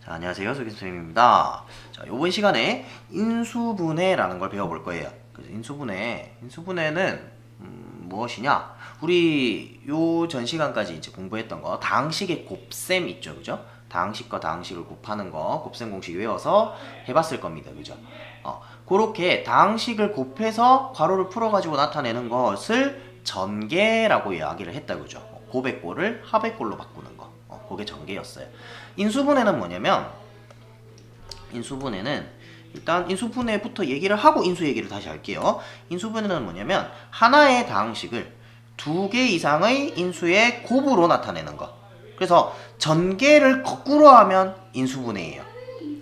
자, 안녕하세요. 소기선생님입니다. 자, 요번 시간에 인수분해라는 걸 배워볼 거예요. 그래서 인수분해는 무엇이냐? 우리 요 전 시간까지 이제 공부했던 거, 다항식의 곱셈 있죠, 그죠? 다항식과 다항식을 곱하는 거, 곱셈 공식 외워서 해봤을 겁니다, 그죠? 그렇게 다항식을 곱해서 괄호를 풀어가지고 나타내는 것을 전개라고 이야기를 했다, 그죠? 고백골을 하백골로 바꾸는 거, 그게 전개였어요. 인수분해는 뭐냐면, 일단 인수분해부터 얘기를 하고 인수 얘기를 다시 할게요. 인수분해는 뭐냐면 하나의 다항식을 두 개 이상의 인수의 곱으로 나타내는 거. 그래서 전개를 거꾸로 하면 인수분해예요.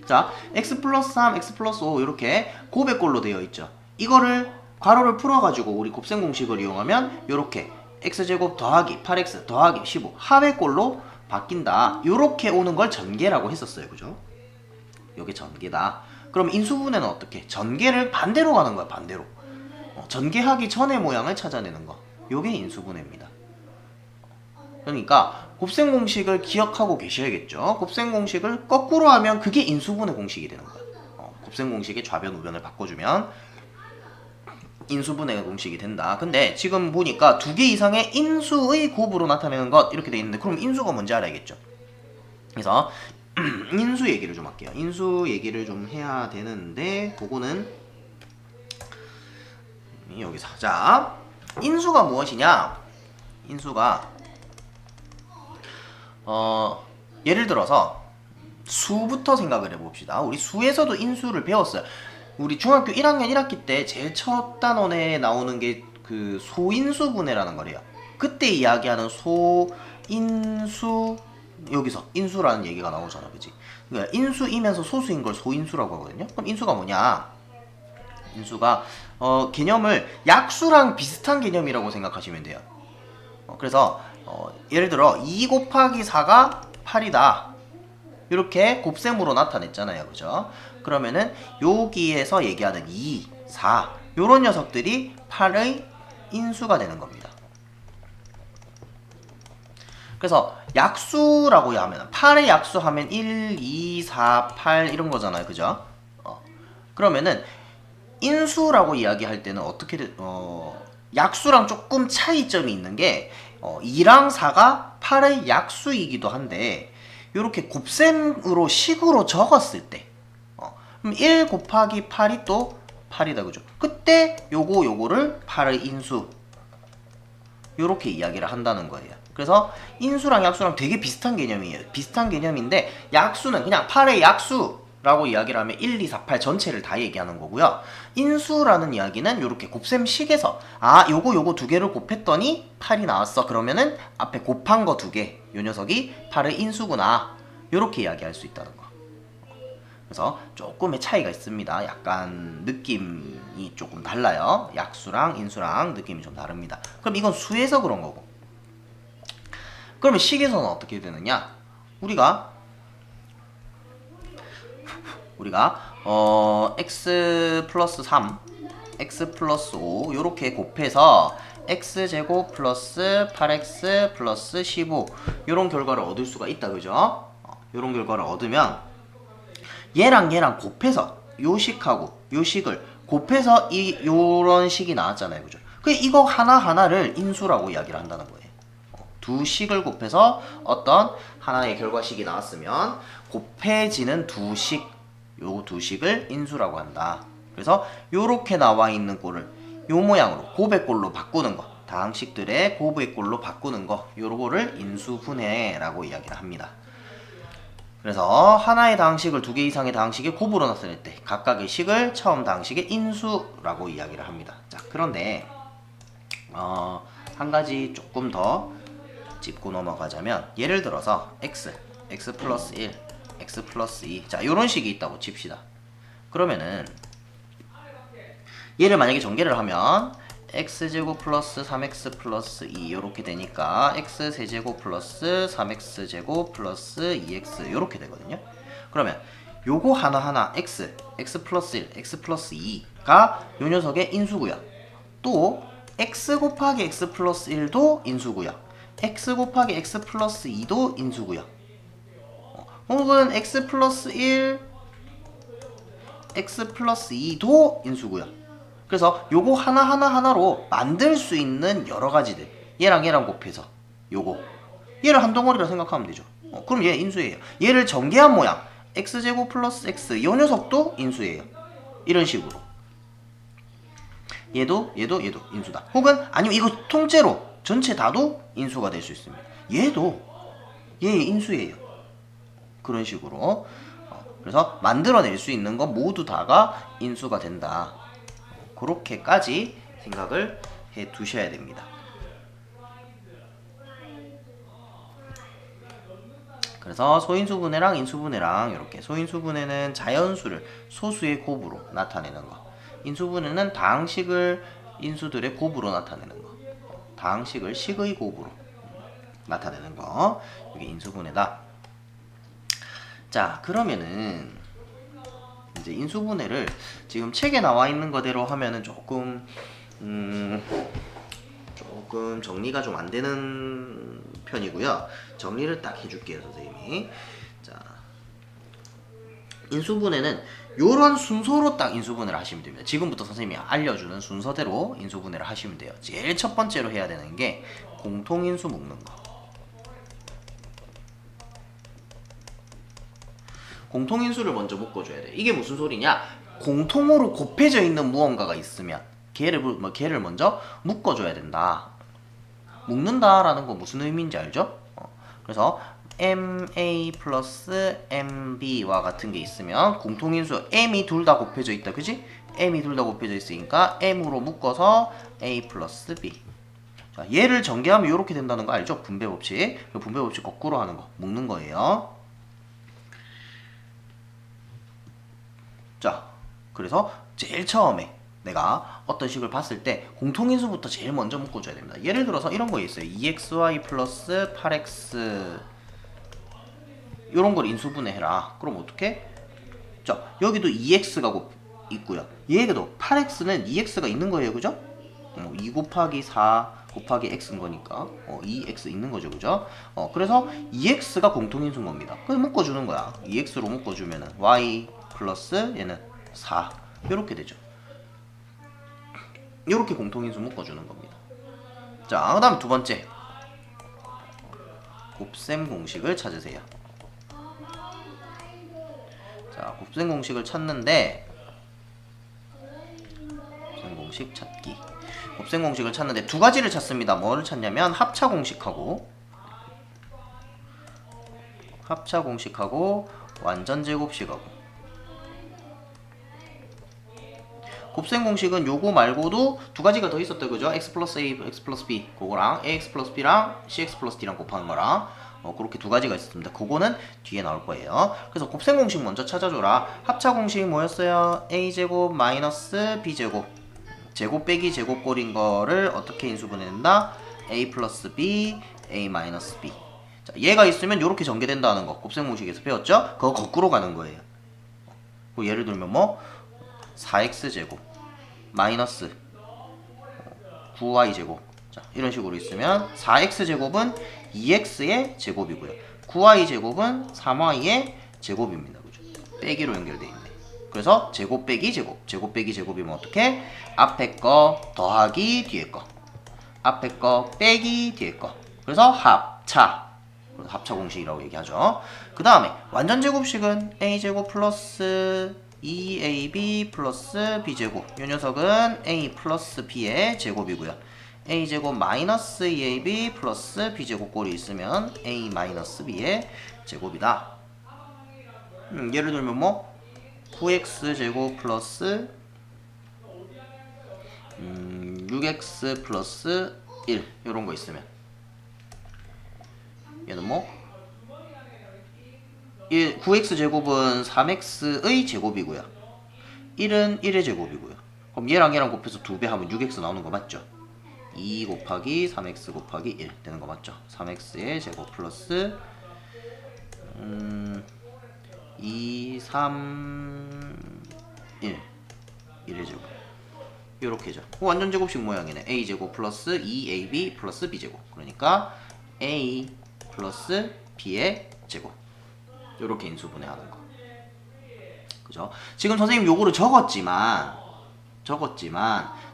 자, x 플러스 3, x 플러스 5 이렇게 곱의꼴로 되어 있죠. 이거를 괄호를 풀어가지고 우리 곱셈 공식을 이용하면 이렇게 x제곱 더하기 8x 더하기 15 합의꼴로 바뀐다. 이렇게 오는 걸 전개라고 했었어요. 그죠? 이게 전개다. 그럼 인수분해는 어떻게? 전개를 반대로 가는 거야. 반대로. 전개하기 전의 모양을 찾아내는 거. 이게 인수분해입니다. 그러니까 곱셈 공식을 기억하고 계셔야겠죠. 곱셈 공식을 거꾸로 하면 그게 인수분해 공식이 되는 거야. 곱셈 공식의 좌변 우변을 바꿔주면 인수분해 공식이 된다. 근데 지금 보니까 두 개 이상의 인수의 곱으로 나타내는 것 이렇게 돼 있는데, 그럼 인수가 뭔지 알아야겠죠. 그래서 인수 얘기를 좀 할게요. 인수 얘기를 좀 해야 되는데, 그거는 여기서. 자, 인수가 무엇이냐? 인수가 예를 들어서 수부터 생각을 해봅시다. 우리 수에서도 인수를 배웠어요. 우리 중학교 1학년 1학기 때 제일 첫 단원에 나오는 게 그 소인수분해라는 거래요. 그때 이야기하는 소인수, 여기서 인수라는 얘기가 나오잖아, 그치? 그러니까 인수이면서 소수인 걸 소인수라고 하거든요. 그럼 인수가 뭐냐? 인수가 개념을 약수랑 비슷한 개념이라고 생각하시면 돼요. 그래서 예를 들어 2 곱하기 4가 8이다. 이렇게 곱셈으로 나타냈잖아요, 그죠? 그러면은 여기에서 얘기하는 2, 4 요런 녀석들이 8의 인수가 되는 겁니다. 그래서 약수라고 하면 8의 약수하면 1, 2, 4, 8 이런 거잖아요, 그죠? 그러면은 인수라고 이야기할 때는 어떻게 약수랑 조금 차이점이 있는 게 2랑 4가 8의 약수이기도 한데, 이렇게 곱셈으로 식으로 적었을 때 그럼 1 곱하기 8이 또 8이다, 그죠? 그때 요거를 8의 인수 요렇게 이야기를 한다는 거예요. 그래서 인수랑 약수랑 되게 비슷한 개념이에요. 비슷한 개념인데 약수는 그냥 8의 약수라고 이야기를 하면 1, 2, 4, 8 전체를 다 얘기하는 거고요. 인수라는 이야기는 이렇게 곱셈식에서 요거 두 개를 곱했더니 8이 나왔어. 그러면은 앞에 곱한 거 두 개, 요 녀석이 8의 인수구나. 요렇게 이야기할 수 있다는 거. 그래서 조금의 차이가 있습니다. 약간 느낌이 조금 달라요. 약수랑 인수랑 느낌이 좀 다릅니다. 그럼 이건 수에서 그런 거고. 그러면 식에서는 어떻게 되느냐? 우리가 x 플러스 3, x 플러스 5 요렇게 곱해서 x제곱 플러스 8x 플러스 15 요런 결과를 얻을 수가 있다, 그죠? 요런 결과를 얻으면 얘랑 곱해서 요식하고 요식을 곱해서 요런 식이 나왔잖아요, 그죠? 그 이거 하나하나를 인수라고 이야기를 한다는 거예요. 두 식을 곱해서 어떤 하나의 결과식이 나왔으면 곱해지는 요 두 식을 인수라고 한다. 그래서 요렇게 나와 있는 꼴을 요 모양으로 곱의 꼴로 바꾸는 거, 다항식들의 곱의 꼴로 바꾸는 거, 요거를 인수분해라고 이야기를 합니다. 그래서 하나의 다항식을 두 개 이상의 다항식의 곱으로 나타낼 때 각각의 식을 처음 다항식의 인수라고 이야기를 합니다. 자, 그런데 한 가지 조금 더 짚고 넘어가자면, 예를 들어서 x 플러스 1, x 플러스 2 자, 요런 식이 있다고 칩시다. 그러면은 얘를 만약에 전개를 하면 x제곱 플러스 3x 플러스 2 요렇게 되니까 x 세제곱 플러스 3x제곱 플러스 2x 요렇게 되거든요. 그러면 요거 하나하나 x 플러스 1, x 플러스 2가 요 녀석의 인수고요. 또 x 곱하기 x 플러스 1도 인수고요. x 곱하기 x 플러스 2도 인수고요. 혹은 x 플러스 1, x 플러스 2도 인수고요. 그래서 요거 하나하나로 만들 수 있는 여러 가지들, 얘랑 얘랑 곱해서 요거 얘를 한 덩어리라 생각하면 되죠. 그럼 얘 인수예요. 얘를 전개한 모양 x제곱 플러스 x 요 녀석도 인수예요. 이런 식으로 얘도 인수다. 혹은 아니면 이거 통째로 전체 다도 인수가 될 수 있습니다. 얘도 얘 인수예요. 그런 식으로 그래서 만들어낼 수 있는 건 모두 다가 인수가 된다. 그렇게까지 생각을 해 두셔야 됩니다. 그래서 소인수분해랑 인수분해랑 이렇게 소인수분해는 자연수를 소수의 곱으로 나타내는 거, 인수분해는 다항식을 인수들의 곱으로 나타내는 거, 다항식을 식의 곱으로 나타내는 거, 이게 인수분해다. 자, 그러면은 이제 인수분해를 지금 책에 나와 있는 거대로 하면은 조금 정리가 좀 안 되는 편이고요. 정리를 딱 해줄게요, 선생님이. 자, 인수분해는 요런 순서로 딱 인수분해를 하시면 됩니다. 지금부터 선생님이 알려주는 순서대로 인수분해를 하시면 돼요. 제일 첫 번째로 해야 되는 게 공통인수 묶는 거. 공통인수를 먼저 묶어줘야 돼. 이게 무슨 소리냐? 공통으로 곱해져 있는 무언가가 있으면 걔를 먼저 묶어줘야 된다. 묶는다라는 건 무슨 의미인지 알죠? 그래서 MA 플러스 MB와 같은 게 있으면 공통인수 M이 둘 다 곱해져 있다. 그지? M이 둘 다 곱해져 있으니까 M으로 묶어서 A 플러스 B. 자, 얘를 전개하면 이렇게 된다는 거 알죠? 분배법칙. 분배법칙 거꾸로 하는 거, 묶는 거예요. 자, 그래서 제일 처음에 내가 어떤 식을 봤을 때 공통인수부터 제일 먼저 묶어줘야 됩니다. 예를 들어서 이런 거 있어요. 2xy 플러스 8x 이런 걸 인수분해해라. 그럼 어떻게? 자, 여기도 2x가 있고요. 얘에도 8x는 2x가 있는 거예요. 그죠? 2 곱하기 4 곱하기 x인 거니까 2x 있는 거죠. 그죠? 그래서 2x가 공통인수인 겁니다. 그래서 묶어주는 거야. 2x로 묶어주면은 y 플러스 얘는 4 이렇게 되죠. 이렇게 공통인수 묶어주는 겁니다. 자, 그 다음 두 번째 곱셈 공식을 찾으세요. 자, 곱셈 공식을 찾는데 곱셈 공식 찾기. 곱셈 공식을 찾는데 두 가지를 찾습니다. 뭐를 찾냐면 합차 공식하고 완전 제곱식하고. 곱셈 공식은 요거 말고도 두 가지가 더 있었다. 그죠? x 플러스 a, x 플러스 b 그거랑 ax 플러스 b랑 cx 플러스 d랑 곱하는 거랑 그렇게 두 가지가 있었습니다. 그거는 뒤에 나올 거예요. 그래서 곱셈 공식 먼저 찾아줘라. 합차 공식 뭐였어요? a제곱 마이너스 b제곱 제곱 빼기 제곱꼴인 거를 어떻게 인수분해낸다? a 플러스 b, a 마이너스 b. 자, 얘가 있으면 이렇게 전개된다는 거 곱셈 공식에서 배웠죠? 그거 거꾸로 가는 거예요. 예를 들면 뭐 4x제곱 마이너스 9y제곱. 자, 이런 식으로 있으면 4x제곱은 2x의 제곱이고요. 9y제곱은 3y의 제곱입니다. 그죠? 빼기로 연결되어 있네. 그래서 제곱 빼기 제곱. 제곱 빼기 제곱이면 어떻게? 앞에 거 더하기 뒤에 거. 앞에 거 빼기 뒤에 거. 그래서 합차. 합차 공식이라고 얘기하죠. 그 다음에 완전 제곱식은 a제곱 플러스 2ab 플러스 b제곱. 이 녀석은 a 플러스 b의 제곱이고요. a제곱 마이너스 2ab 플러스 b제곱 꼴이 있으면 a 마이너스 b의 제곱이다. 예를 들면 뭐 9x제곱 플러스 6x 플러스 1 이런 거 있으면 얘는 뭐 9x제곱은 3x의 제곱이고요. 1은 1의 제곱이고요. 그럼 얘랑 곱해서 2배 하면 6x 나오는 거 맞죠? 2 곱하기 3x 곱하기 1 되는 거 맞죠? 3x의 제곱 플러스 2, 3, 1 1의 제곱 요렇게죠. 완전 제곱식 모양이네. a제곱 플러스 2ab 플러스 b제곱. 그러니까 a 플러스 b의 제곱. 이렇게 인수분해하는 거. 그죠? 지금 선생님 요거를 적었지만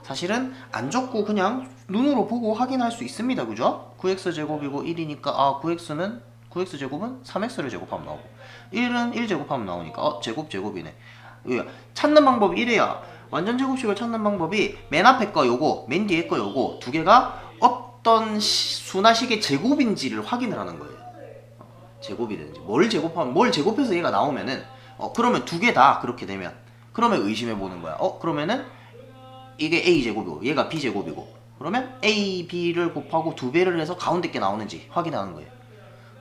사실은 안 적고 그냥 눈으로 보고 확인할 수 있습니다. 그죠? 9x제곱이고 1이니까 9x제곱은 3x를 제곱하면 나오고 1은 1 제곱하면 나오니까 제곱이네. 찾는 방법이 이래야 완전 제곱식을 찾는 방법이 맨 앞에 거 요거 맨 뒤에 거 요거 두 개가 어떤 순화식의 제곱인지를 확인을 하는 거예요. 제곱이 되는지 뭘 제곱해서 얘가 나오면은 그러면 두 개 다 그렇게 되면 그러면 의심해 보는 거야. 그러면은 이게 a제곱이고 얘가 b제곱이고 그러면 a, b를 곱하고 두 배를 해서 가운데 게 나오는지 확인하는 거예요.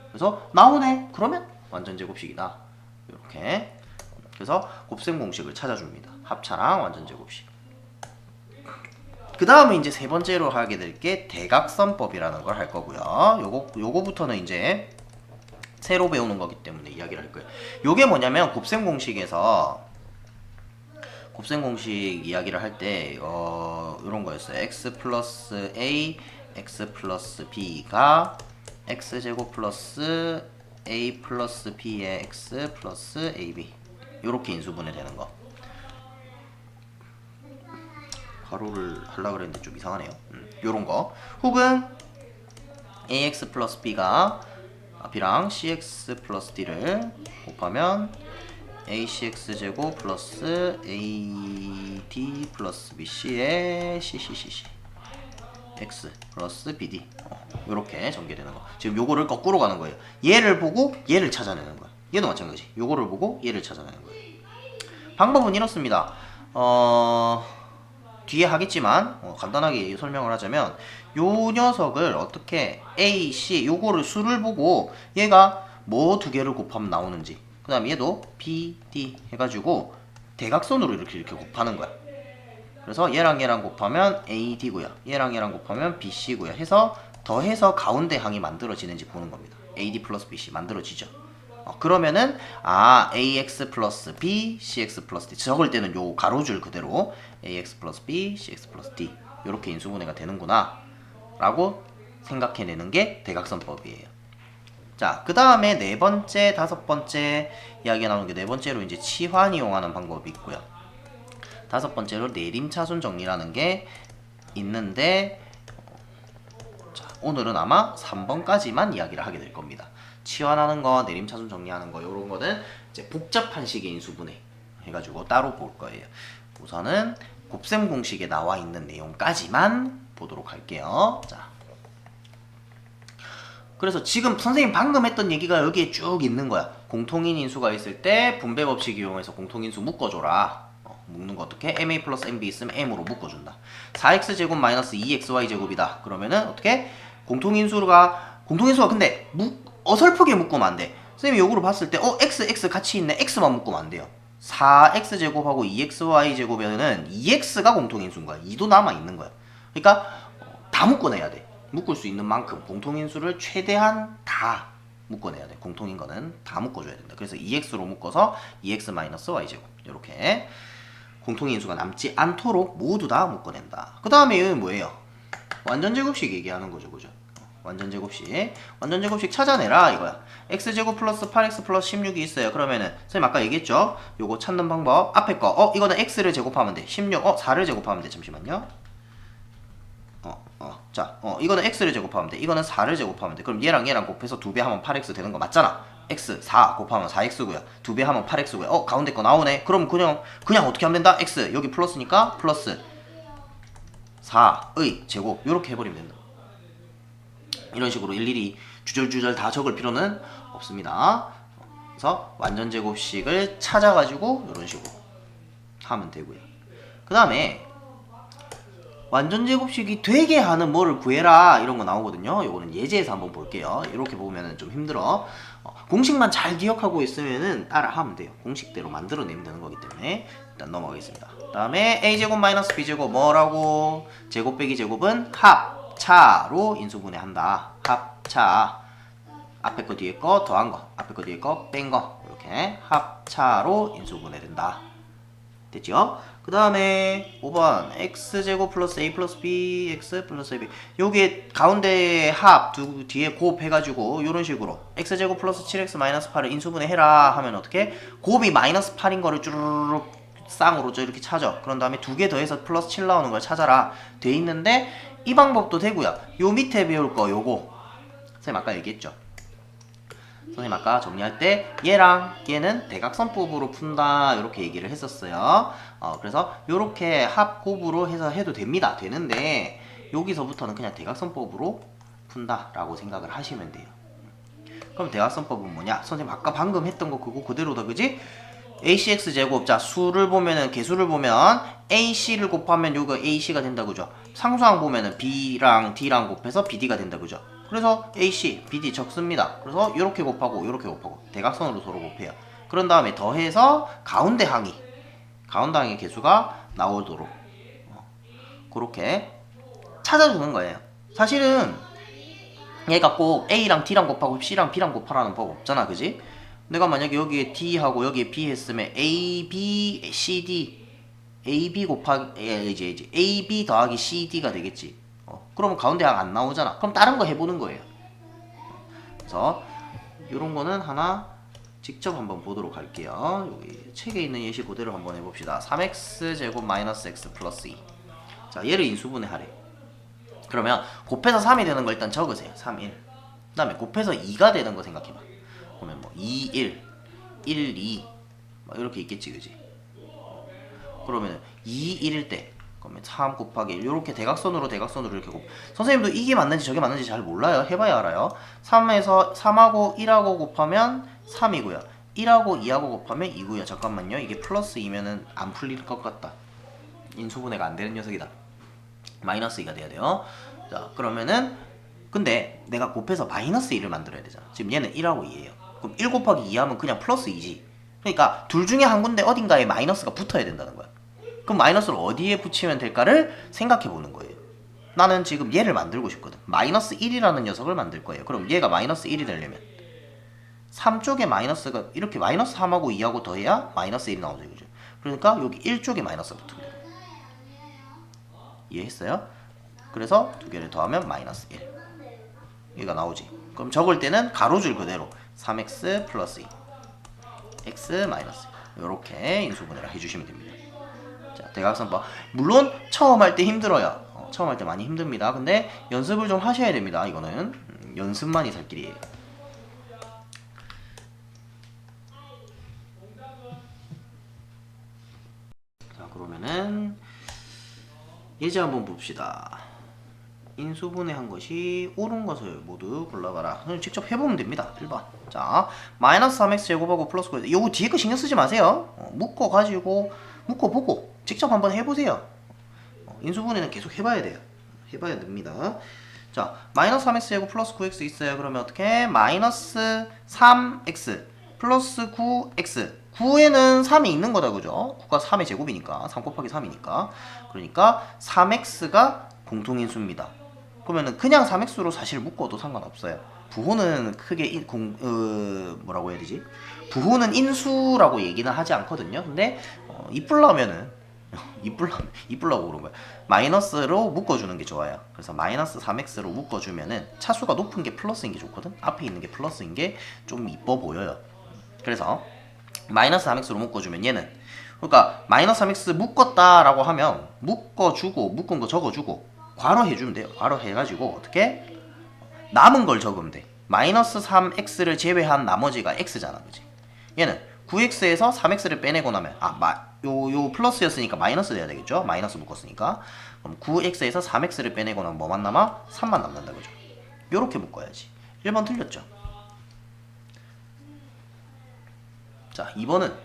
그래서 나오네. 그러면 완전 제곱식이다. 이렇게. 그래서 곱셈 공식을 찾아줍니다. 합차랑 완전 제곱식. 그 다음에 이제 세 번째로 하게 될 게 대각선법이라는 걸 할 거고요. 요거부터는 이제 새로 배우는 거기 때문에 이야기를 할 거예요. 요게 뭐냐면 곱셈 공식 이야기를 할 때 이런 거였어요. x 플러스 a, x 플러스 b가 x제곱 플러스 a 플러스 b의 x 플러스 ab 요렇게 인수분해 되는 거. 가로를 하려고 그랬는데 좀 이상하네요. 요런 거. 혹은 ax 플러스 b가 b랑 cx 플러스 d를 곱하면 acx 제곱 플러스 ad 플러스 bc의 ccc x 플러스 bd 요렇게 전개되는 거. 지금 요거를 거꾸로 가는 거예요. 얘를 보고 얘를 찾아내는 거야. 얘도 마찬가지. 요거를 보고 얘를 찾아내는 거예요. 방법은 이렇습니다. 뒤에 하겠지만 간단하게 설명을 하자면 요 녀석을 어떻게 A, C 요거를 수를 보고 얘가 뭐 두 개를 곱하면 나오는지 그 다음에 얘도 B, D 해가지고 대각선으로 이렇게 곱하는 거야. 그래서 얘랑 곱하면 AD고요. 얘랑 곱하면 BC고요. 해서 더해서 가운데 항이 만들어지는지 보는 겁니다. AD 플러스 BC 만들어지죠. 그러면은 AX 플러스 B, CX 플러스 D 적을 때는 요 가로줄 그대로 AX 플러스 B, CX 플러스 D 요렇게 인수분해가 되는구나 라고 생각해내는 게 대각선법이에요. 자, 그 다음에 네 번째, 다섯 번째 이야기가 나오는 게 네 번째로 이제 치환 이용하는 방법이 있고요. 다섯 번째로 내림차순 정리라는 게 있는데 자, 오늘은 아마 3번까지만 이야기를 하게 될 겁니다. 치환하는 거, 내림차순 정리하는 거 요런 거는 이제 복잡한 식의 인수분해 해가지고 따로 볼 거예요. 우선은 곱셈 공식에 나와 있는 내용까지만 보도록 할게요. 자, 그래서 지금 선생님 방금 했던 얘기가 여기에 쭉 있는 거야. 공통인 인수가 있을 때 분배 법칙 이용해서 공통인수 묶어줘라. 묶는 거 어떻게? ma 플러스 mb 있으면 m으로 묶어준다. 4x제곱 마이너스 2xy제곱이다. 그러면은 어떻게? 공통인수가 근데 어설프게 묶으면 안 돼. 선생님이 요거로 봤을 때 x 같이 있네. x만 묶으면 안 돼요. 4x제곱하고 2xy제곱에는 2x가 공통인수인 거야. 2도 남아있는 거야. 그러니까 다 묶어내야 돼. 묶을 수 있는 만큼 공통인수를 최대한 다 묶어내야 돼. 공통인 거는 다 묶어줘야 된다. 그래서 2x로 묶어서 2x-y제곱 이렇게 공통인수가 남지 않도록 모두 다 묶어낸다. 그 다음에 이건 뭐예요? 완전제곱식 얘기하는 거죠. 그죠? 완전제곱식 찾아내라 이거야. x제곱 플러스 8x 플러스 16이 있어요. 그러면은 선생님 아까 얘기했죠? 요거 찾는 방법 앞에 거 이거는 x를 제곱하면 돼. 16 4를 제곱하면 돼. 잠시만요. 이거는 x를 제곱하면 돼. 이거는 4를 제곱하면 돼. 그럼 얘랑 곱해서 2배 하면 8x 되는 거 맞잖아. x 4 곱하면 4x고요. 2배 하면 8x고요. 가운데 거 나오네. 그럼 그냥 어떻게 하면 된다? x 여기 플러스니까 플러스 4의 제곱 요렇게 해버리면 된다. 이런 식으로 일일이 주절주절 다 적을 필요는 없습니다. 그래서 완전제곱식을 찾아가지고 이런 식으로 하면 되고요. 그 다음에 완전제곱식이 되게 하는 뭐를 구해라 이런 거 나오거든요. 요거는 예제에서 한번 볼게요. 이렇게 보면은 좀 힘들어. 공식만 잘 기억하고 있으면은 따라 하면 돼요. 공식대로 만들어내면 되는 거기 때문에 일단 넘어가겠습니다. 그 다음에 a제곱 마이너스 b제곱 뭐라고? 제곱 빼기 제곱은 합차로 인수분해한다. 합차. 앞에 거 뒤에 거 더한 거, 앞에 거 뒤에 거 뺀 거 이렇게 합차로 인수분해된다. 됐죠? 그 다음에 5번 x제곱 플러스 a 플러스 b x 플러스 ab 요게 가운데 합 뒤에 곱해가지고 요런 식으로 x제곱 플러스 7x 마이너스 8을 인수분해 해라 하면 어떻게? 곱이 마이너스 8인 거를 쭈르륵 쌍으로 이렇게 찾아. 그런 다음에 두 개 더해서 플러스 7 나오는 걸 찾아라 돼 있는데 이 방법도 되고요. 요 밑에 배울 거 요거 선생님 아까 얘기했죠. 선생님 아까 정리할 때 얘랑 얘는 대각선법으로 푼다 이렇게 얘기를 했었어요. 그래서 이렇게 합곱으로 해서 해도 됩니다. 되는데 여기서부터는 그냥 대각선법으로 푼다 라고 생각을 하시면 돼요. 그럼 대각선법은 뭐냐? 선생님 아까 방금 했던 거 그거 그대로다, 그지? ACX 제곱, 자 수를 보면은 개수를 보면 AC를 곱하면 요거 AC가 된다, 그죠? 상수항 보면은 B랑 D랑 곱해서 BD가 된다, 그죠? 그래서 AC, BD 적습니다. 그래서 이렇게 곱하고 이렇게 곱하고 대각선으로 서로 곱해요. 그런 다음에 더해서 가운데 항의 개수가 나오도록 그렇게 찾아주는 거예요. 사실은 얘가 꼭 A랑 D랑 곱하고 C랑 B랑 곱하라는 법 없잖아, 그지? 내가 만약에 여기에 D하고 여기에 B 했으면 A, B, C, D AB 곱하기 이제 AB 더하기 CD가 되겠지. 그러면 가운데 항 안 나오잖아. 그럼 다른 거 해보는 거예요. 그래서 이런 거는 하나 직접 한번 보도록 할게요. 여기 책에 있는 예시 그대로 한번 해봅시다. 3x 제곱 마이너스 x 플러스 2. 자, 얘를 인수분해 하래. 그러면 곱해서 3이 되는 거 일단 적으세요. 3, 1. 그 다음에 곱해서 2가 되는 거 생각해봐. 그러면 뭐 2, 1, 1, 2 막 이렇게 있겠지, 그지? 그러면 2, 1일 때 그러면 3 곱하기 1 이렇게 대각선으로 이렇게 선생님도 이게 맞는지 저게 맞는지 잘 몰라요. 해봐야 알아요. 3하고 1하고 곱하면 3이고요 1하고 2하고 곱하면 2고요 잠깐만요. 이게 플러스 2면은 안 풀릴 것 같다. 인수분해가 안 되는 녀석이다. 마이너스 2가 돼야 돼요. 자, 그러면은 근데 내가 곱해서 마이너스 1을 만들어야 되잖아. 지금 얘는 1하고 2예요. 그럼 1 곱하기 2 하면 그냥 플러스 2지. 그러니까 둘 중에 한 군데 어딘가에 마이너스가 붙어야 된다는 거야. 그럼 마이너스를 어디에 붙이면 될까를 생각해 보는 거예요. 나는 지금 얘를 만들고 싶거든. 마이너스 1이라는 녀석을 만들 거예요. 그럼 얘가 마이너스 1이 되려면 3쪽에 마이너스가 이렇게 마이너스 3하고 2하고 더해야 마이너스 1이 나오죠, 그죠? 그러니까 여기 1쪽에 마이너스가 붙으면 돼요. 이해했어요? 그래서 두 개를 더하면 마이너스 1 얘가 나오지. 그럼 적을 때는 가로줄 그대로 3x 플러스 2 x 마이너스 2 이렇게 인수분해를 해주시면 됩니다. 자, 대각선법 물론 처음 할 때 힘들어요. 처음 할 때 많이 힘듭니다. 근데 연습을 좀 하셔야 됩니다. 이거는 연습만이 살 길이에요. 자, 그러면은 예제 한번 봅시다. 인수분해한 것이 옳은 것을 모두 골라봐라. 직접 해보면 됩니다. 1번. 자, 마이너스 3x 제곱하고 플러스 9. 요거 뒤에 거 신경 쓰지 마세요. 묶어보고 직접 한번 해보세요. 인수분해는 계속 해봐야 돼요. 해봐야 됩니다. 자, 마이너스 3x 제곱 플러스 9x 있어요. 그러면 어떻게? 마이너스 3x 플러스 9x 9에는 3이 있는 거다, 그죠? 9가 3의 제곱이니까 3 곱하기 3이니까 그러니까 3x가 공통인수입니다. 그러면은 그냥 3x로 사실 묶어도 상관없어요. 부호는 크게 뭐라고 해야 되지? 부호는 인수라고 얘기는 하지 않거든요. 근데 이쁘려면은 이쁘려고 그런 거야. 마이너스로 묶어주는 게 좋아요. 그래서 마이너스 3x로 묶어주면은 차수가 높은 게 플러스인 게 좋거든. 앞에 있는 게 플러스인 게 좀 이뻐 보여요. 그래서 마이너스 3x로 묶어주면 얘는 그러니까 마이너스 3x 묶었다라고 하면 묶어주고 묶은 거 적어주고 괄호 해주면 돼요. 괄호 해가지고 어떻게 남은 걸 적으면 돼. 마이너스 3x를 제외한 나머지가 x잖아, 그지? 얘는 9x에서 3x를 빼내고 나면 요 플러스였으니까 마이너스 돼야 되겠죠? 마이너스 묶었으니까. 그럼 9x에서 3x를 빼내고 나면 뭐만 남아? 3만 남는다, 그죠? 요렇게 묶어야지. 1번 틀렸죠? 자, 2번은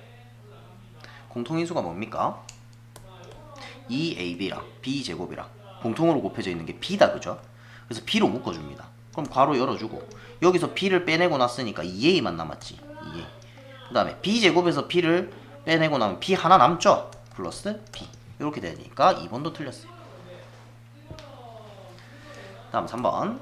공통인수가 뭡니까? 2ab랑 b제곱이랑 공통으로 곱해져 있는 게 b다, 그죠? 그래서 b로 묶어줍니다. 그럼 괄호 열어주고 여기서 b를 빼내고 났으니까 2a만 남았지. 2a. 그 다음에 b제곱에서 b를 빼내고 나면 b 하나 남죠? 플러스 b. 이렇게 되니까 2번도 틀렸어요. 다음 3번.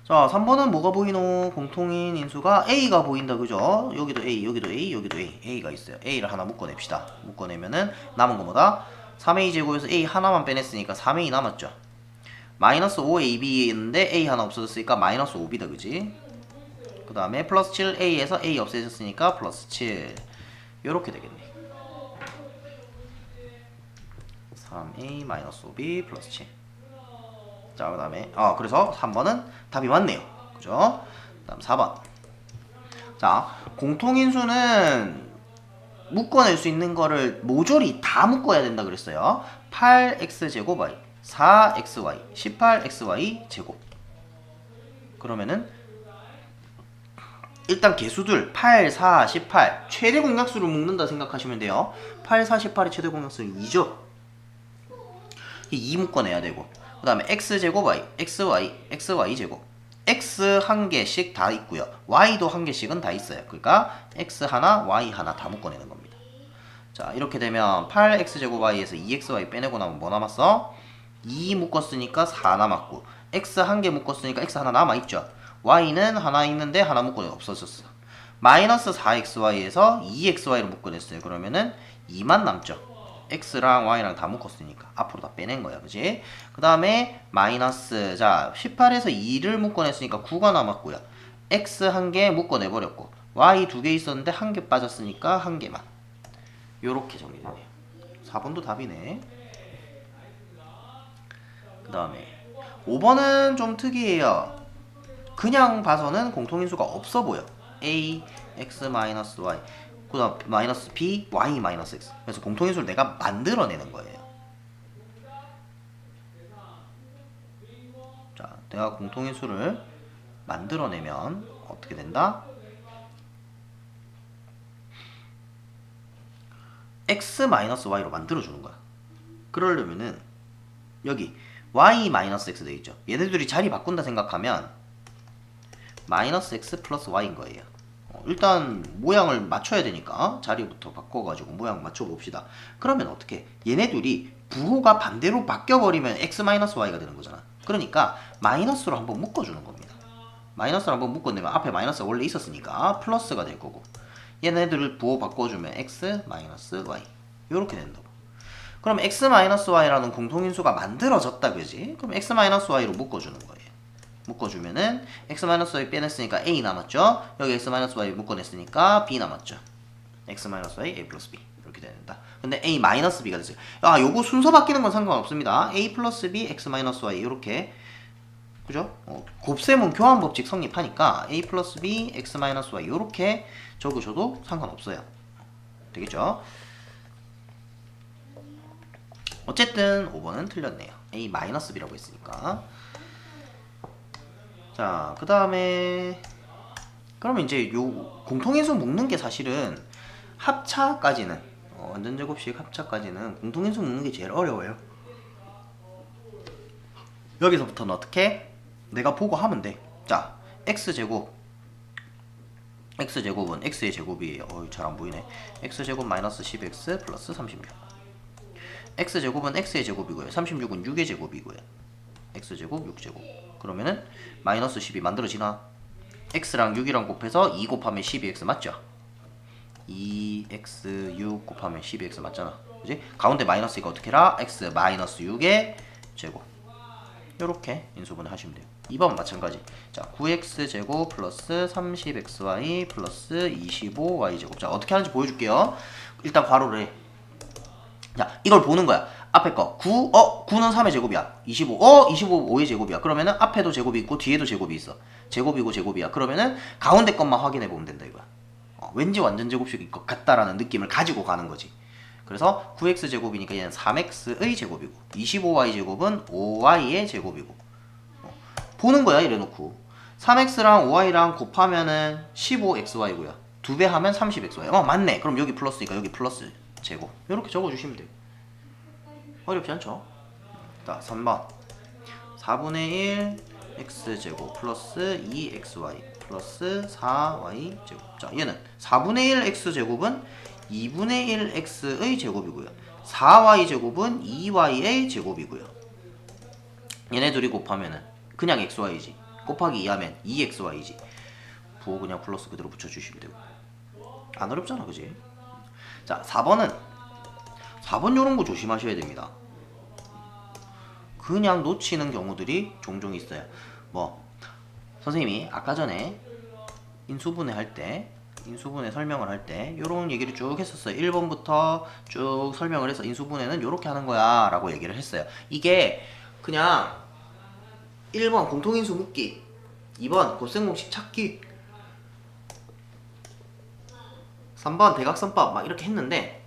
자, 3번은 뭐가 보이노? 공통인 인수가 A가 보인다, 그죠? 여기도 A, 여기도 A, 여기도 A, A가 있어요. A를 하나 묶어냅시다. 묶어내면은 남은 거 뭐다? 3A 제곱에서 A 하나만 빼냈으니까 3A 남았죠. 마이너스 5AB였는데 A 하나 없어졌으니까 마이너스 5B다, 그지? 그 다음에 플러스 7A에서 A 없어졌으니까 플러스 7. 요렇게 되겠네. 3A 마이너스 5B 플러스 7. 자, 그 다음에 그래서 3번은 답이 맞네요. 그죠? 그 다음 4번. 자, 공통인수는 묶어낼 수 있는 거를 모조리 다 묶어야 된다 그랬어요. 8x제곱 y, 4xy, 18xy 제곱. 그러면은 일단 개수들 8, 4, 18 최대 공약수를 묶는다 생각하시면 돼요. 8, 4, 18의 최대 공약수는 2죠. 2 묶어내야 되고, 그 다음에 x제곱 y, xy, xy 제곱. x 한 개씩 다 있고요. y도 한 개씩은 다 있어요. 그러니까 x 하나, y 하나 다 묶어내는 겁니다. 자, 이렇게 되면 8x제곱 y에서 2xy 빼내고 나면 뭐 남았어? 2 묶었으니까 4 남았고, x 한 개 묶었으니까 x 하나 남아있죠. y는 하나 있는데 하나 묶어내 없어졌어. 마이너스 4xy에서 2xy를 묶어냈어요. 그러면은 2만 남죠. x랑 y랑 다 묶었으니까 앞으로 다 빼낸 거야, 그지? 그 다음에 마이너스, 자 18에서 2를 묶어냈으니까 9가 남았고요. x 한 개 묶어내버렸고, y 두 개 있었는데 한 개 빠졌으니까 한 개만. 요렇게 정리되네요. 4번도 답이네. 그 다음에 5번은 좀 특이해요. 그냥 봐서는 공통인수가 없어 보여. a, x, y, 그 다음 마이너스 b, y, x. 그래서 공통인수를 내가 만들어내는 거예요. 자, 내가 공통인수를 만들어내면 어떻게 된다? x, y로 만들어주는 거야. 그러려면은 여기 y, x 되어있죠. 얘네들이 자리 바꾼다 생각하면 마이너스 x 플러스 y인 거예요. 일단 모양을 맞춰야 되니까 자리부터 바꿔가지고 모양 맞춰봅시다. 그러면 어떻게? 얘네들이 부호가 반대로 바뀌어버리면 x 마이너스 y가 되는 거잖아. 그러니까 마이너스로 한번 묶어주는 겁니다. 마이너스로 한번 묶어내면 앞에 마이너스가 원래 있었으니까 플러스가 될 거고, 얘네들을 부호 바꿔주면 x 마이너스 y 이렇게 된다고. 그럼 x 마이너스 y라는 공통인수가 만들어졌다, 그지? 그럼 x 마이너스 y로 묶어주는 거예요. 묶어주면은 x-y 빼냈으니까 a 남았죠. 여기 x-y 묶어냈으니까 b 남았죠. x-y a 플러스 b 이렇게 된다. 근데 a 마이너스 b가 됐어요. 요거 순서 바뀌는 건 상관없습니다. a 플러스 b x-y 이렇게, 그죠? 곱셈은 교환 법칙 성립하니까 a 플러스 b x-y 이렇게 적으셔도 상관없어요. 되겠죠? 어쨌든 5번은 틀렸네요. a 마이너스 b라고 했으니까. 자, 그 다음에 그러면 이제 요 공통인수 묶는 게 사실은 합차까지는 완전제곱식 합차까지는 공통인수 묶는 게 제일 어려워요. 여기서부터는 어떻게? 내가 보고 하면 돼. 자, x제곱은 x의 제곱이에요. 잘 안 보이네. x제곱 마이너스 10x 플러스 36. x제곱은 x의 제곱이고요. 36은 6의 제곱이고요. x제곱 6제곱. 그러면은 마이너스 10이 만들어지나? x랑 6이랑 곱해서 2 곱하면 12x 맞죠? 2x 6 곱하면 12x 맞잖아. 그지? 가운데 마이너스니까 어떻게 해라? x 마이너스 6의 제곱. 요렇게 인수분해 하시면 돼요. 2번 마찬가지. 자, 9x 제곱 플러스 30xy 플러스 25y 제곱. 자, 어떻게 하는지 보여줄게요. 일단 괄호를 해. 자, 이걸 보는 거야. 앞에 거 9는 3의 제곱이야. 25 5의 제곱이야. 그러면은 앞에도 제곱이 있고 뒤에도 제곱이 있어. 제곱이고 제곱이야. 그러면은 가운데 것만 확인해 보면 된다 이거야. 왠지 완전 제곱식일 것 같다라는 느낌을 가지고 가는 거지. 그래서 9x 제곱이니까 얘는 3x의 제곱이고, 25y 제곱은 5y의 제곱이고. 보는 거야 이래놓고 3x랑 5y랑 곱하면은 15xy고요. 2배 하면 30xy. 맞네. 그럼 여기 플러스니까 여기 플러스 제곱. 이렇게 적어주시면 돼요. 어렵지 않죠? 자, 3번 4분의 1 x제곱 플러스 2xy 플러스 4y제곱. 자, 얘는 4분의 1 x제곱은 2분의 1 x의 제곱이고요. 4y제곱은 2y의 제곱이고요. 얘네 둘이 곱하면은 그냥 xy지. 곱하기 2 하면 2xy지. 부호 그냥 플러스 그대로 붙여주시면 되고. 안 어렵잖아, 그지? 자, 4번 요런 거 조심하셔야 됩니다. 그냥 놓치는 경우들이 종종 있어요. 뭐 선생님이 아까 전에 인수분해 설명을 할 때 요런 얘기를 쭉 했었어요. 1번부터 쭉 설명을 해서 인수분해는 요렇게 하는 거야 라고 얘기를 했어요. 이게 그냥 1번 공통인수 묻기, 2번 곱셈공식 찾기, 3번 대각선법 막 이렇게 했는데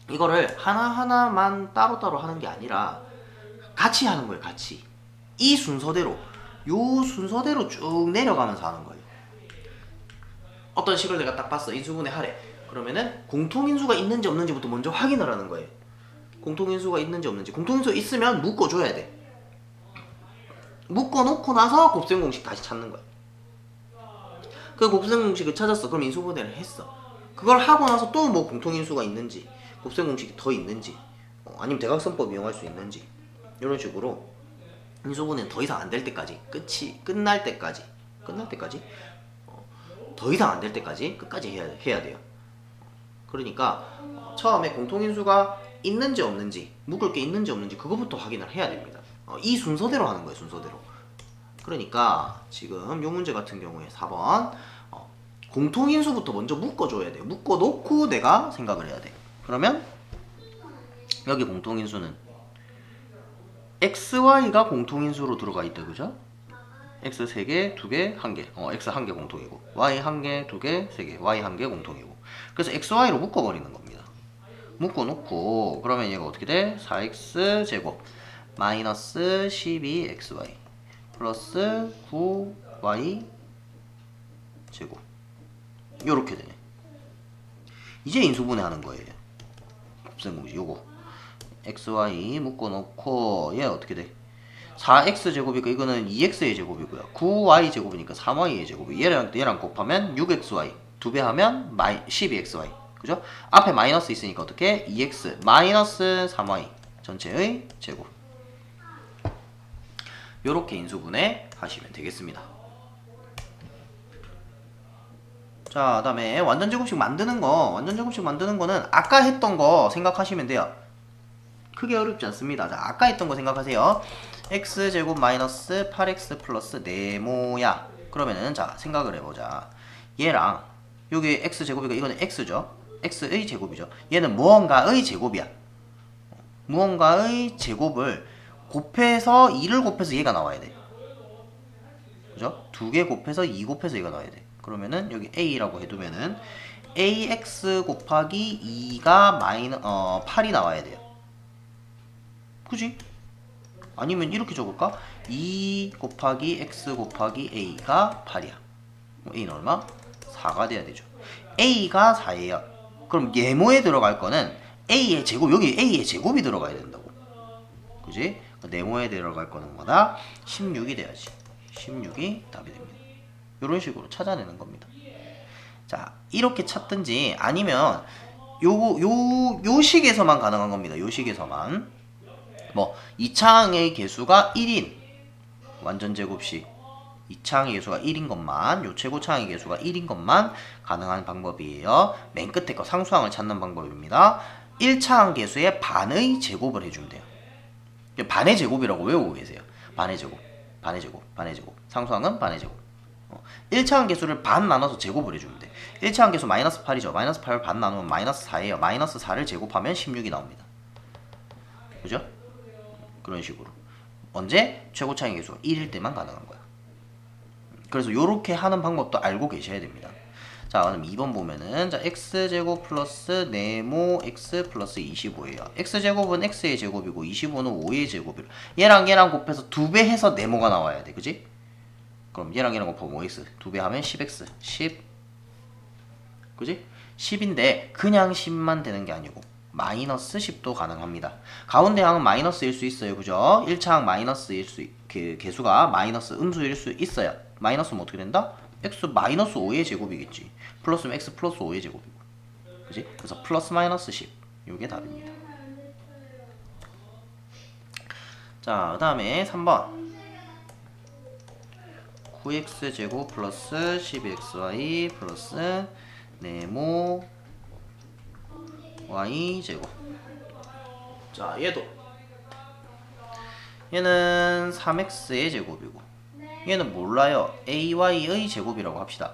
이거를 하나하나만 따로따로 하는 게 아니라 같이 하는 거예요. 같이 이 순서대로, 요 순서대로 쭉 내려가면서 하는 거예요. 어떤 식을 내가 딱 봤어. 인수분해 하래. 그러면은 공통인수가 있는지 없는지부터 먼저 확인을 하는 거예요. 공통인수가 있는지 없는지. 공통인수 있으면 묶어줘야 돼. 묶어놓고 나서 곱셈공식 다시 찾는 거야. 그 곱셈공식을 찾았어. 그럼 인수분해를 했어. 그걸 하고 나서 또 뭐 공통인수가 있는지, 곱셈공식이 더 있는지, 아니면 대각선법 이용할 수 있는지, 이런 식으로 인수분해는 더 이상 안 될 때까지, 끝날 때까지 더 이상 안 될 때까지 끝까지 해야 돼요. 그러니까 처음에 공통인수가 있는지 없는지, 묶을 게 있는지 없는지 그거부터 확인을 해야 됩니다. 이 순서대로 하는 거예요. 순서대로. 그러니까 지금 이 문제 같은 경우에 4번 공통인수부터 먼저 묶어줘야 돼요. 묶어놓고 내가 생각을 해야 돼. 그러면 여기 공통인수는 xy가 공통인수로 들어가 있다, 그죠? x 3개, 2개, 1개. x 1개 공통이고, y 1개, 2개, 3개, y 1개 공통이고. 그래서 xy로 묶어버리는 겁니다. 묶어놓고 그러면 얘가 어떻게 돼? 4x 제곱 마이너스 12xy 플러스 9y 제곱. 요렇게 되네. 이제 인수분해 하는 거예요. 곱셈공식 요거 xy 묶어놓고 얘 어떻게 돼? 4x 제곱이니까 이거는 2x의 제곱이고요. 9y 제곱이니까 3y의 제곱이. 얘랑 곱하면 6xy. 2배 하면 12xy. 그죠? 앞에 마이너스 있으니까 어떻게? 2x 마이너스 3y 전체의 제곱. 요렇게 인수분해 하시면 되겠습니다. 자, 다음에 완전 제곱식 만드는 거는 아까 했던 거 생각하시면 돼요. 크게 어렵지 않습니다. 자, 아까 했던 거 생각하세요. x제곱 마이너스 8x 플러스 네모야. 그러면은 자, 생각을 해보자. 얘랑 여기 x제곱이고 이거는 x죠. x의 제곱이죠. 얘는 무언가의 제곱이야. 무언가의 제곱을 곱해서 2를 곱해서 얘가 나와야 돼. 그죠? 2개 곱해서 2 곱해서 얘가 나와야 돼. 그러면은 여기 a라고 해두면은 ax 곱하기 2가 8이 나와야 돼요. 그지? 아니면 이렇게 적을까? 2 곱하기 x 곱하기 a가 8이야. a는 얼마? 4가 돼야 되죠. a가 4예요. 그럼 네모에 들어갈 거는 a의 제곱, 여기 a의 제곱이 들어가야 된다고. 그지? 네모에 들어갈 거는 뭐다? 16이 돼야지. 16이 답이 됩니다. 이런 식으로 찾아내는 겁니다. 자, 이렇게 찾든지 아니면 요 식에서만 가능한 겁니다. 요 식에서만. 뭐 2차항의 개수가 1인 완전 제곱식 2차항의 개수가 1인 것만, 요 최고차항의 개수가 1인 것만 가능한 방법이에요. 맨 끝에 거 상수항을 찾는 방법입니다. 1차항 개수의 반의 제곱을 해주면 돼요. 반의 제곱이라고 외우고 계세요. 반의 제곱, 반의 제곱, 반의 제곱. 상수항은 반의 제곱. 1차항 개수를 반 나눠서 제곱을 해주면 돼. 1차항 개수 마이너스 8이죠. 마이너스 8을 반 나누면 마이너스 4예요. 마이너스 4를 제곱하면 16이 나옵니다. 그죠? 그런 식으로. 언제? 최고차항의 개수가 1일 때만 가능한 거야. 그래서 요렇게 하는 방법도 알고 계셔야 됩니다. 자, 그럼 2번 보면은 자, x제곱 플러스 네모 x 플러스 25예요. x제곱은 x의 제곱이고 25는 5의 제곱이고 얘랑 곱해서 2배 해서 네모가 나와야 돼. 그지? 그럼 얘랑 곱하면 5x 2배 하면 10x 10. 그지? 10인데 그냥 10만 되는 게 아니고 마이너스 10도 가능합니다. 가운데 항은 마이너스일 수 있어요. 그죠? 1차항 마이너스일 수 개수가 마이너스 음수일 수 있어요. 마이너스면 어떻게 된다? x 마이너스 5의 제곱이겠지. 플러스면 x 플러스 5의 제곱이고. 그지? 그래서 플러스 마이너스 10. 요게 답입니다. 자, 그 다음에 3번. 9x제곱 플러스 12xy 플러스 네모 y제곱. 자, 얘는 3x의 제곱이고 얘는 몰라요. ay의 제곱이라고 합시다.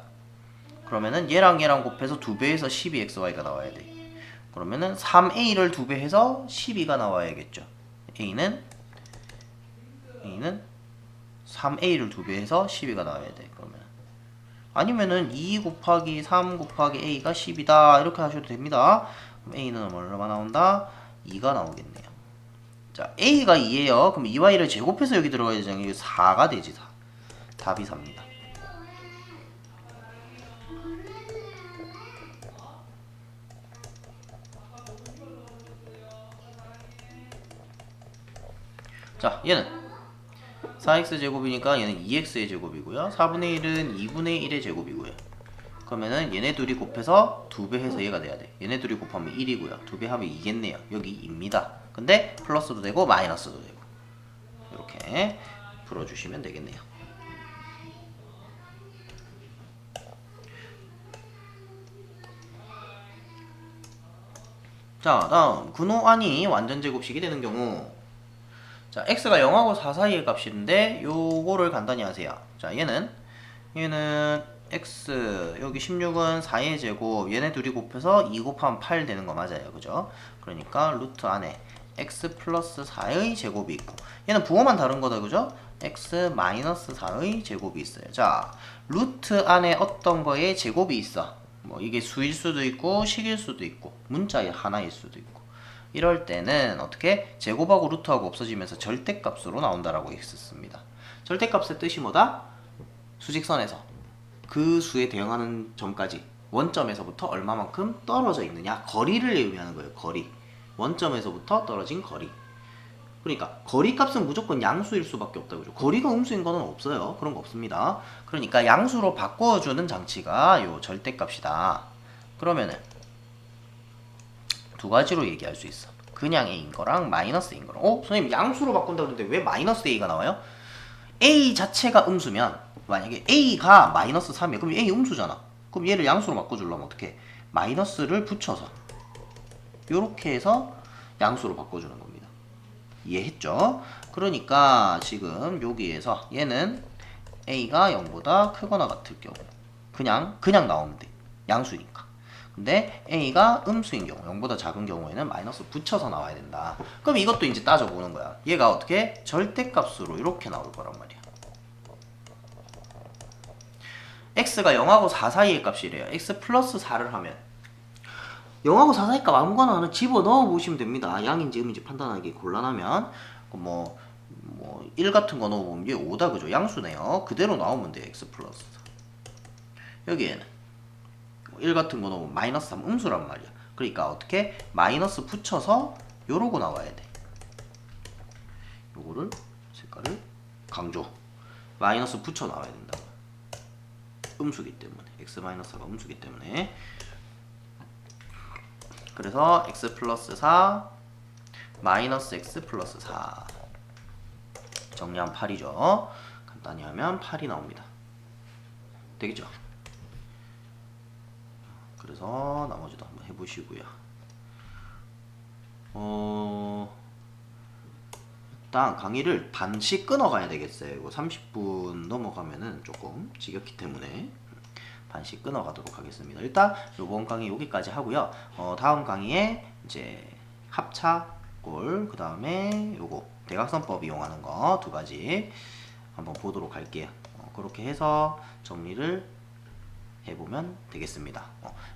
그러면은 얘랑 곱해서 2배해서 12xy가 나와야 돼. 그러면은 3a를 2배해서 12가 나와야겠죠. a는 3a를 2배해서 12가 나와야 돼. 그러면 아니면은 2 곱하기 3 곱하기 a가 10이다 이렇게 하셔도 됩니다. 그럼 a는 얼마 나온다? 2가 나오겠네요. 자, a가 2예요. 그럼 2y를 제곱해서 여기 들어가야 되잖아요. 이게 4가 되지. 4. 답이 4입니다. 자, 얘는 4x제곱이니까 얘는 2x의 제곱이고요. 4분의 1은 2분의 1의 제곱이고요. 그러면은 얘네 둘이 곱해서 2배 해서 얘가 돼야 돼. 얘네 둘이 곱하면 1이고요. 2배 하면 2겠네요. 여기 2입니다. 근데 플러스도 되고 마이너스도 되고 이렇게 풀어주시면 되겠네요. 자, 다음 근호안이 완전제곱식이 되는 경우, 자, x가 0하고 4 사이의 값인데 요거를 간단히 하세요. 자, 얘는 x 여기 16은 4의 제곱, 얘네 둘이 곱해서 2 곱하면 8 되는 거 맞아요. 그죠? 그러니까 루트 안에 x 플러스 4의 제곱이 있고, 얘는 부호만 다른 거다. 그죠? x 마이너스 4의 제곱이 있어요. 자, 루트 안에 어떤 거에 제곱이 있어. 뭐 이게 수일 수도 있고 식일 수도 있고 문자의 하나일 수도 있고, 이럴 때는 어떻게 제곱하고 루트하고 없어지면서 절대값으로 나온다라고 했었습니다. 절대값의 뜻이 뭐다? 수직선에서 그 수에 대응하는 점까지 원점에서부터 얼마만큼 떨어져 있느냐, 거리를 의미하는 거예요. 거리. 원점에서부터 떨어진 거리. 그러니까 거리 값은 무조건 양수일 수밖에 없다. 그죠? 거리가 음수인 거는 없어요. 그런 거 없습니다. 그러니까 양수로 바꿔주는 장치가 요 절대값이다. 그러면은 두 가지로 얘기할 수 있어. 그냥 a인 거랑 마이너스 a인 거랑. 선생님 양수로 바꾼다 그러는데 왜 마이너스 a가 나와요? a 자체가 음수면, 만약에 a가 마이너스 3이야. 그럼 a 음수잖아. 그럼 얘를 양수로 바꿔주려면 어떻게? 마이너스를 붙여서 요렇게 해서 양수로 바꿔주는 겁니다. 이해했죠? 그러니까 지금 여기에서 얘는 a가 0보다 크거나 같을 경우 그냥 나오면 돼. 양수니까. 근데 a가 음수인 경우, 0보다 작은 경우에는 마이너스 붙여서 나와야 된다. 그럼 이것도 이제 따져보는 거야. 얘가 어떻게? 절대값으로 이렇게 나올 거란 말이야. x가 0하고 4 사이의 값이래요. x 플러스 4를 하면 0하고 4 사이 값 아무거나 하나 집어넣어 보시면 됩니다. 양인지 음인지 판단하기 곤란하면 뭐 1 같은 거 넣어보면 이게 5다. 그죠? 양수네요. 그대로 나오면 돼. x 플러스 4. 여기에는 1 같은 거 넣으면 마이너스 3 음수란 말이야. 그러니까 어떻게? 마이너스 붙여서 요러고 나와야 돼. 요거를 색깔을 강조. 마이너스 붙여 나와야 된다. 음수기 때문에. x 마이너스가 음수기 때문에. 그래서 x 플러스 4 마이너스 x 플러스 4 정리하면 8이죠. 간단히 하면 8이 나옵니다. 되겠죠? 그래서 나머지도 한번 해보시고요. 일단 강의를 반씩 끊어가야 되겠어요. 이거 30분 넘어가면은 조금 지겹기 때문에 반씩 끊어가도록 하겠습니다. 일단 요번 강의 여기까지 하고요. 다음 강의에 이제 합차골, 그 다음에 요거 대각선법 이용하는 거 두 가지 한번 보도록 할게요. 그렇게 해서 정리를 해보면 되겠습니다.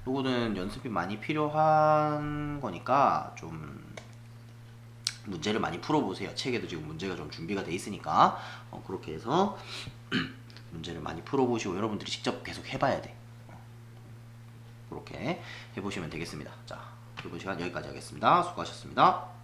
요거는 연습이 많이 필요한 거니까 좀 문제를 많이 풀어보세요. 책에도 지금 문제가 좀 준비가 돼 있으니까 그렇게 해서 문제를 많이 풀어보시고 여러분들이 직접 계속 해봐야 돼. 그렇게 해보시면 되겠습니다. 자, 이번 시간 여기까지 하겠습니다. 수고하셨습니다.